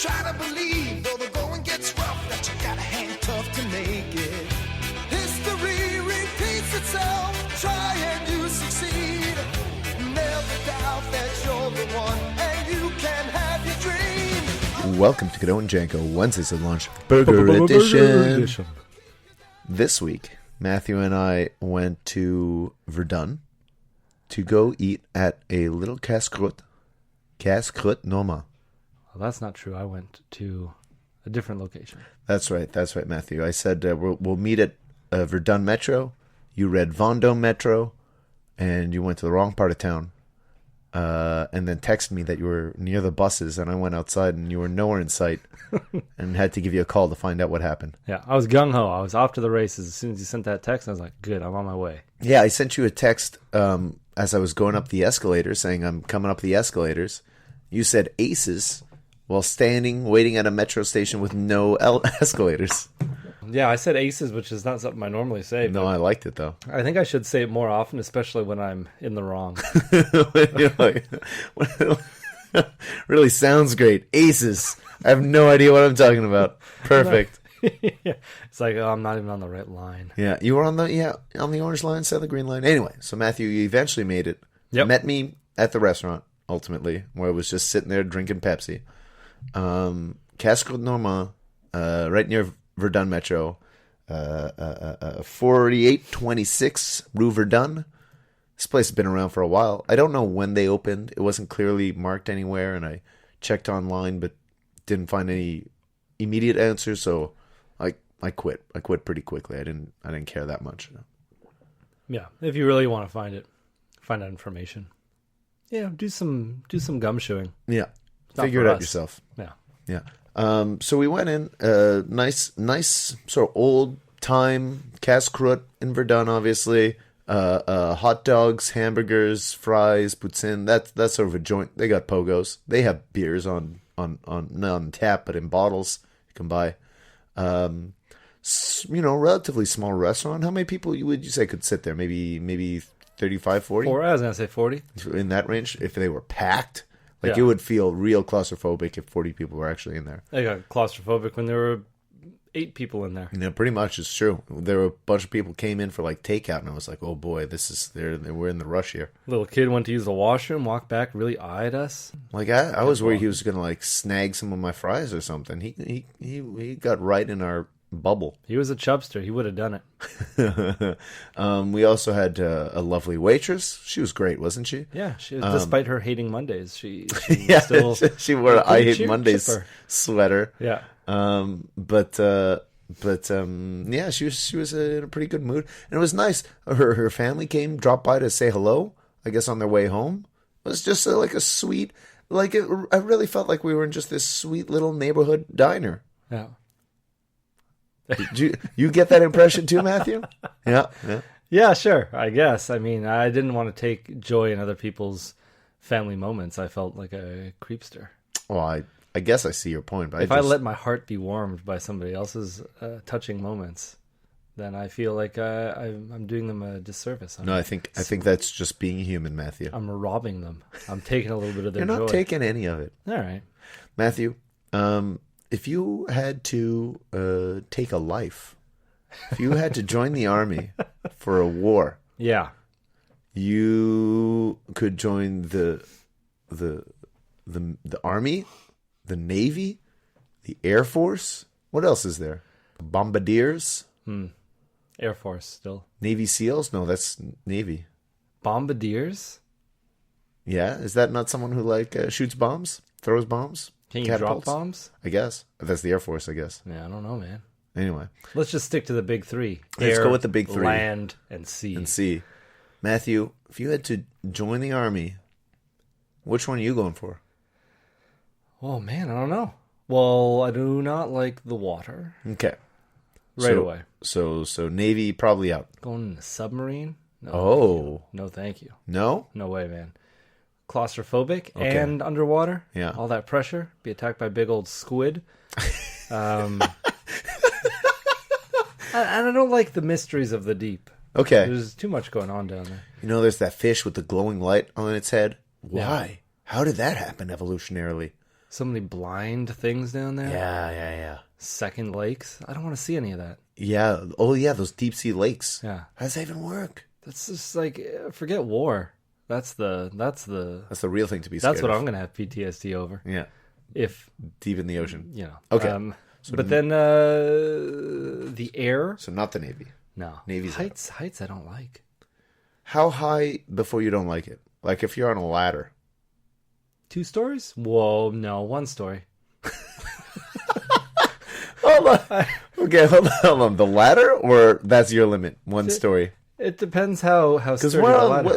Try to believe, though the going gets rough, that you gotta hang tough to make it. History repeats itself. Try and you succeed. Never doubt that you're the one, and you can have your dream. Welcome to Godot and Janko, Wednesdays at Lunch, Burger Edition. This week, Matthew and I went to Verdun to go eat at a little Casse-Croûte Normand. Well, that's not true. I went to a different location. That's right, Matthew. I said we'll meet at Verdun Metro. You read Vendôme Metro, and you went to the wrong part of town. And then texted me that you were near the buses, and I went outside, and you were nowhere in sight, and had to give you a call to find out what happened. Yeah, I was gung-ho. I was off to the races. As soon as you sent that text, I was like, good, I'm on my way. Yeah, I sent you a text as I was going up the escalator, saying I'm coming up the escalators. You said aces while standing, waiting at a metro station with no escalators. Yeah, I said aces, which is not something I normally say. No, I liked it, though. I think I should say it more often, especially when I'm in the wrong. Really sounds great. Aces. I have no idea what I'm talking about. Perfect. Yeah. It's like, oh, I'm not even on the right line. Yeah, you were on the orange line instead of the green line. Anyway, so Matthew, you eventually made it. Yep. Met me at the restaurant, ultimately, where I was just sitting there drinking Pepsi. Casse-Croûte Normand, right near Verdun Metro, 4826 Rue Verdun. This place has been around for a while. I don't know when they opened. It wasn't clearly marked anywhere, and I checked online, but didn't find any immediate answers, so I quit. I quit pretty quickly. I didn't care that much. Yeah, if you really want to find that information. Yeah, do some gumshoeing. Yeah. Not Figure for it out us. yourself. Yeah. Yeah. So we went in, nice sort of old time Casse-Croûte in Verdun, obviously. Hot dogs, hamburgers, fries, poutine. That's sort of a joint. They got pogos. They have beers on not on tap, but in bottles you can buy. Relatively small restaurant. How many people would you say could sit there? Maybe 35, 40? I was going to say 40. In that range, if they were packed. Like, Yeah. it would feel real claustrophobic if 40 people were actually in there. I got claustrophobic when there were 8 people in there. Yeah, pretty much. It's true. There were a bunch of people came in for, like, takeout, and I was like, oh, boy, we're in the rush here. Little kid went to use the washroom, walked back, really eyed us. Like, I was worried he was going to, like, snag some of my fries or something. He got right in our bubble. He was a chubster. He would have done it. We also had a lovely waitress. She was great, wasn't she? Yeah, despite her hating Mondays, she Yeah, still she wore an I Hate cheer- Mondays chipper. sweater. Yeah. Yeah, she was in a pretty good mood, and it was nice. Her family dropped by to say hello. I guess on their way home. It was just like a sweet, I really felt like we were in just this sweet little neighborhood diner. Yeah. Did you get that impression too, Matthew? Yeah. Yeah, sure. I guess. I mean, I didn't want to take joy in other people's family moments. I felt like a creepster. Well, I guess I see your point, but If I let my heart be warmed by somebody else's touching moments, then I feel like I'm doing them a disservice. I think that's just being human, Matthew. I'm robbing them. I'm taking a little bit of their You're not joy. taking any of it. All right. Matthew, if you had to take a life, if you had to join the army for a war, Yeah. you could join the army, the navy, the air force. What else is there? Bombardiers, Air Force still. Navy SEALs. No, that's Navy. Bombardiers? Yeah, is that not someone who shoots bombs, throws bombs? Can you catapults? drop bombs? I guess that's the Air Force. I guess. Yeah, I don't know, man. Anyway, Let's just stick to the big three. Let's Air, go with the big three. Land, and sea. and see, Matthew, if you had to join the army, which one are you going for? Oh, man, I don't know. Well, I do not like the water. Okay, Right away. So Navy probably out. Going in a submarine? No. Oh No, thank you. no, No way, man. Claustrophobic Okay. and underwater. Yeah. All that pressure. Be attacked by big old squid. And I don't like the mysteries of the deep. okay. There's too much going on down there. You know, there's that fish with the glowing light on its head. Why? Yeah. How did that happen evolutionarily? So many blind things down there. Yeah. Second lakes. I don't want to see any of that. Yeah. Oh, yeah, those deep sea lakes. Yeah. How does that even work? That's just like, forget war. That's the That's the real thing to be scared that's what of. I'm gonna have PTSD over. Yeah. If Deep in the ocean. you know. Okay. But then the air. So not the Navy. No. Navy's heights I don't like. How high before you don't like it? Like if you're on a ladder. 2 stories? Whoa, no, 1 story. Hold on. Okay, hold on. The ladder, or that's your limit? 1 story. It depends how Because sturdy the ladder.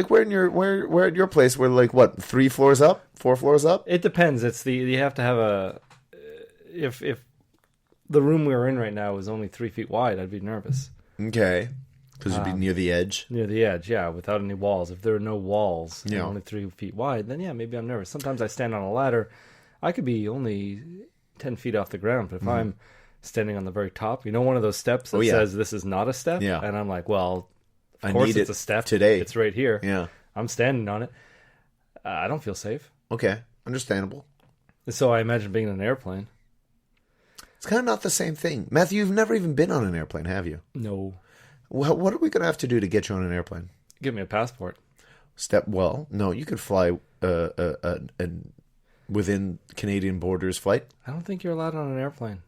we're at your place. We're like what? 3 floors up? 4 floors up? It depends. You have to have a. If the room we were in right now was only 3 feet wide, I'd be nervous. Okay. Because you'd be near the edge. Near the edge, yeah, without any walls. If there are no walls, and Yeah. only 3 feet wide, then yeah, maybe I'm nervous. Sometimes I stand on a ladder. I could be only 10 feet off the ground, but if I'm standing on the very top, one of those steps that says this is not a step, Yeah. and I'm like, well, I of course need it's it a step today. It's right here. Yeah. I'm standing on it. I don't feel safe. Okay. Understandable. So I imagine being in an airplane. It's kind of not the same thing. Matthew, you've never even been on an airplane, have you? No. What are we going to have to do to get you on an airplane? Give me a passport. No, you could fly within Canadian borders flight. I don't think you're allowed on an airplane.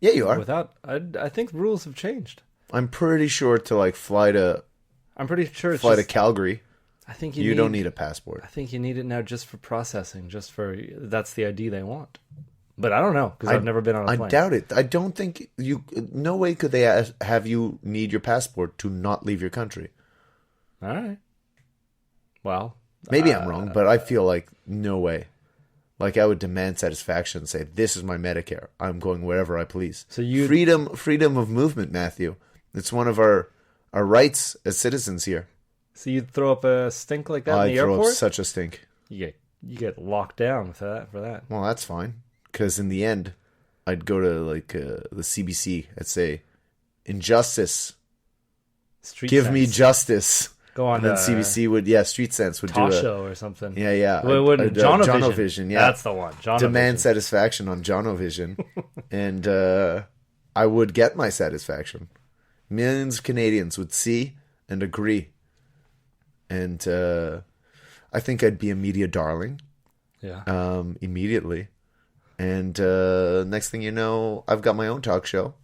Yeah, you are. I think rules have changed. I'm pretty sure to fly to I'm pretty sure it's to Calgary. I think You don't need a passport. I think you need it now just for processing, that's the ID they want. But I don't know because I've never been on a plane. I doubt it. I don't think you. No way could they have you need your passport to not leave your country. All right. Well, Maybe I'm wrong, but I feel like no way. Like I would demand satisfaction and say, "This is my Medicare. I'm going wherever I please." So you freedom of movement, Matthew. It's one of our rights as citizens here. So you'd throw up a stink like that in the throw airport? up such a stink. You get locked down for that. Well, that's fine. Because in the end, I'd go to the CBC. I'd say, "Injustice, give me justice." Go on. And then CBC would, Street Sense would Talk do show or something. Yeah. Jonovision. Yeah, That's the one. Demand satisfaction on Jonovision, and I would get my satisfaction. Millions of Canadians would see and agree, and I think I'd be a media darling. Yeah. Immediately. And next thing you know, I've got my own talk show,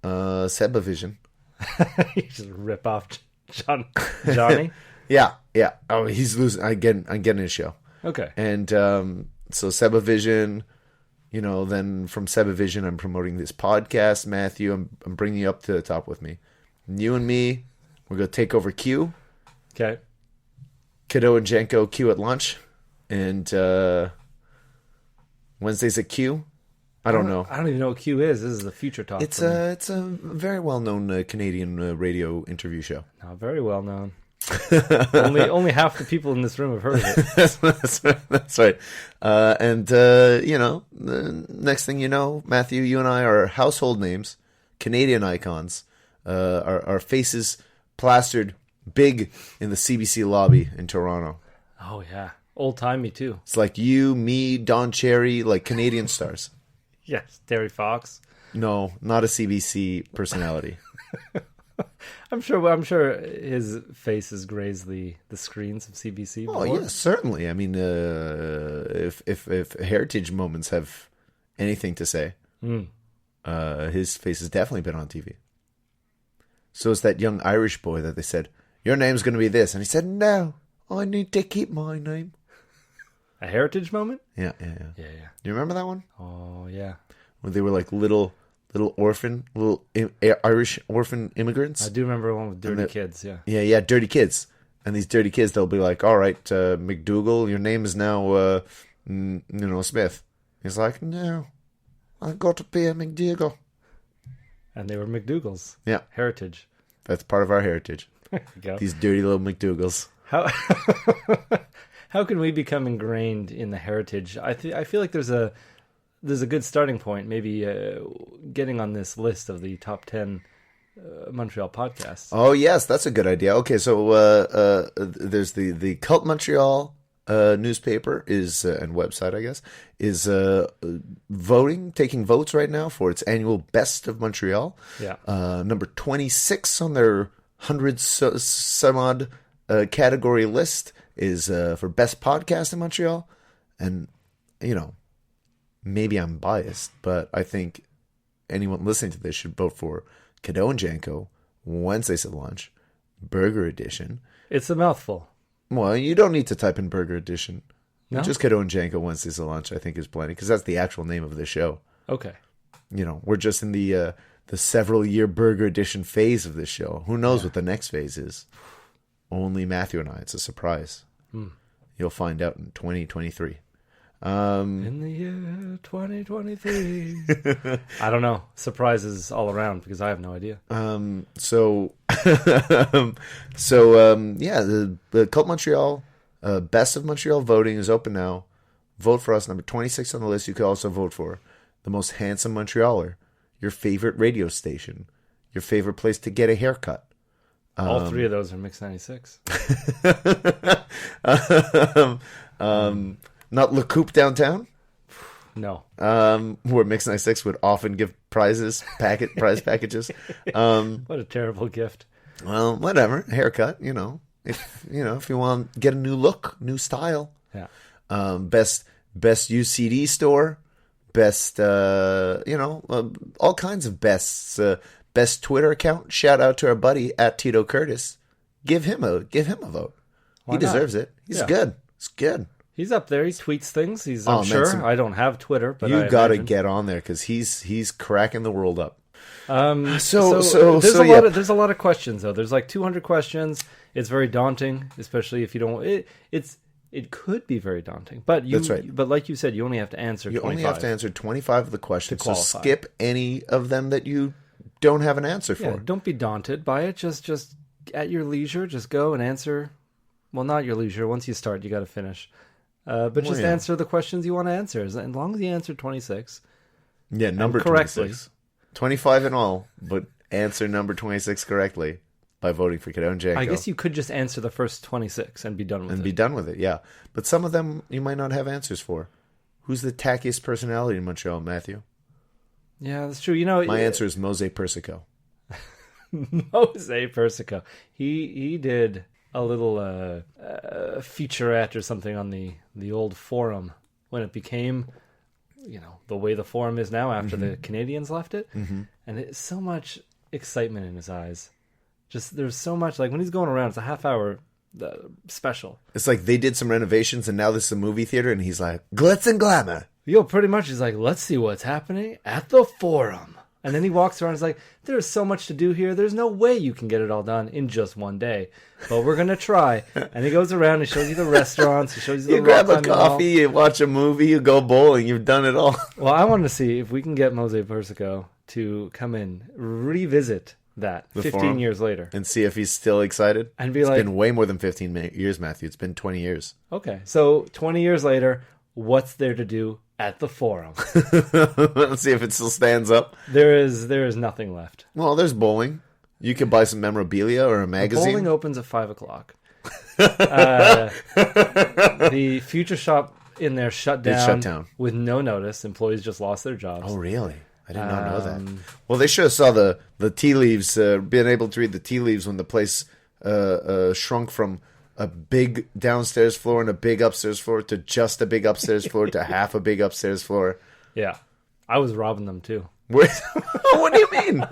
Sebavision. You just rip off Johnny. Yeah. Oh, he's losing. I'm getting his show. Okay. And so Sebavision, then from Sebavision, I'm promoting this podcast. Matthew, I'm bringing you up to the top with me. And you and me, we're gonna take over Q. Okay. Kiddo and Jenko Q at lunch, and Wednesdays at Q. I don't know. I don't even know what Q is. This is the future talk. It's a very well known Canadian radio interview show. Not very well known. only half the people in this room have heard of it. That's right. The next thing you know, Matthew, you and I are household names, Canadian icons. Our faces plastered big in the CBC lobby in Toronto. Oh yeah, old timey too. It's like you, me, Don Cherry, like Canadian stars. Yes, Terry Fox. No, not a CBC personality. I'm sure his face has grazed the screens of CBC before. Oh, yeah, certainly. I mean, if heritage moments have anything to say, his face has definitely been on TV. So it's that young Irish boy that they said, "Your name's going to be this," and he said, "No, I need to keep my name." A heritage moment? Yeah. Yeah. Do you remember that one? Oh yeah. When they were like little Irish orphan immigrants. I do remember one with dirty kids. Yeah. Yeah, dirty kids. And these dirty kids, they'll be like, "All right, McDougal, your name is now, Smith." He's like, "No, I got to be a McDougal." And they were McDougals. Yeah, heritage. That's part of our heritage. There you go. These dirty little McDougals. How can we become ingrained in the heritage? I feel like there's a good starting point. Maybe getting on this list of the top 10 Montreal podcasts. Oh yes, that's a good idea. Okay, so there's the Cult Montreal, newspaper is and website, I guess, is taking votes right now for its annual Best of Montreal. Yeah. Number 26 on their 100 some odd category list is for Best Podcast in Montreal. And, maybe I'm biased, but I think anyone listening to this should vote for Cadeau and Janko, Wednesdays at Lunch, Burger Edition. It's a mouthful. Well, you don't need to type in Burger Edition. No? Just Cadeau and Janko Wednesdays at Lunch, I think, is plenty, because that's the actual name of the show. Okay. We're just in the several year Burger Edition phase of this show. Who knows what the next phase is? Only Matthew and I. It's a surprise. You'll find out in 2023. In the year 2023. I don't know. Surprises all around because I have no idea. The Cult Montreal Best of Montreal voting is open now. Vote for us, number 26 on the list. You could also vote for the most handsome Montrealer, your favorite radio station, your favorite place to get a haircut. All three of those are Mix 96. Not Le Coupe downtown? No. Where Mix 96 would often give prize packages. What a terrible gift. Well, whatever. Haircut, If you want to get a new look, new style. Yeah. Best UCD store. Best, all kinds of bests. Best Twitter account. Shout out to our buddy at Tito Curtis. Give him a vote. Why he deserves not? it. He's good. It's good. He's up there. He tweets things. I'm sure. I don't have Twitter, but you got to get on there because he's cracking the world up. There's a lot of questions though. There's like 200 questions. It's very daunting, especially if you don't. It could be very daunting, but that's right. But like you said, you only have to answer. You 25 only have to answer 25 of the questions. So qualify. skip any of them that you don't have an answer for. Yeah, don't be daunted by it. Just at your leisure, just go and answer. Well, not your leisure. Once you start, you got to finish. But just answer the questions you want to answer. As long as you answer 26. Yeah, number correctly. 26. 25 in all, but answer number 26 correctly by voting for Cadeau and Janko. I guess you could just answer the first 26 and be done with it. And be done with it, yeah. But some of them you might not have answers for. Who's the tackiest personality in Montreal, Matthew? Yeah, that's true. My answer is Mose Persico. Mose Persico. He did a little featurette or something on the old forum when it became, the way the forum is now after the Canadians left it. Mm-hmm. And it's so much excitement in his eyes. Just there's so much, like when he's going around, it's a half-hour special. It's like they did some renovations and now this is a movie theater and he's like, glitz and glamour. Pretty much he's like, let's see what's happening at the forum. And then he walks around and is like, there's so much to do here. There's no way you can get it all done in just one day. But we're going to try. And he goes around and shows you the restaurants. He shows you the grab a coffee, you watch a movie, you go bowling. You've done it all. Well, I want to see if we can get Mose Persico to come in, revisit that the 15 forum, years later. And see if he's still excited. And be it's been way more than 15 years, Matthew. It's been 20 years. Okay. So 20 years later, what's there to do at the forum? Let's see if it still stands up. There is nothing left. Well, there's bowling. You could buy some memorabilia or a magazine. Bowling opens at 5:00. The Future Shop in there shut down with no notice. Employees just lost their jobs. Oh, really? I did not know that. Well, they should have saw the tea leaves, been able to read the tea leaves when the place shrunk from a big downstairs floor and a big upstairs floor to just a big upstairs floor to half a big upstairs floor. Yeah. I was robbing them too. What do you mean?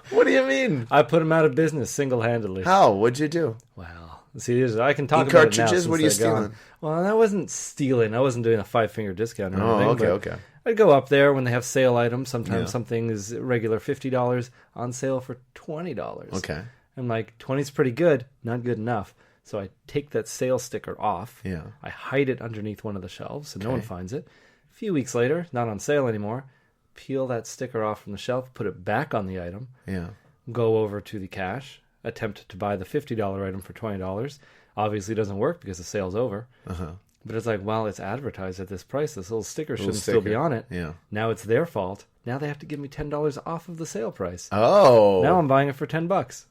What do you mean? I put them out of business single-handedly. How? What'd you do? Well, see, I can talk about cartridges? it now. What are you stealing? Well, I wasn't stealing. I wasn't doing a 5-finger discount or anything. Okay. I'd go up there when they have sale items. Sometimes something is regular $50 on sale for $20. Okay. I'm like, 20's pretty good, not good enough. So I take that sale sticker off. Yeah. I hide it underneath one of the shelves so no one finds it. A few weeks later, not on sale anymore, peel that sticker off from the shelf, put it back on the item. Yeah. Go over to the cash, attempt to buy the $50 item for $20. Obviously doesn't work because the sale's over. Uh-huh. But it's like, well, it's advertised at this price. This little sticker shouldn't still be on it. Yeah. Now it's their fault. Now they have to give me $10 off of the sale price. Oh. Now I'm buying it for $10.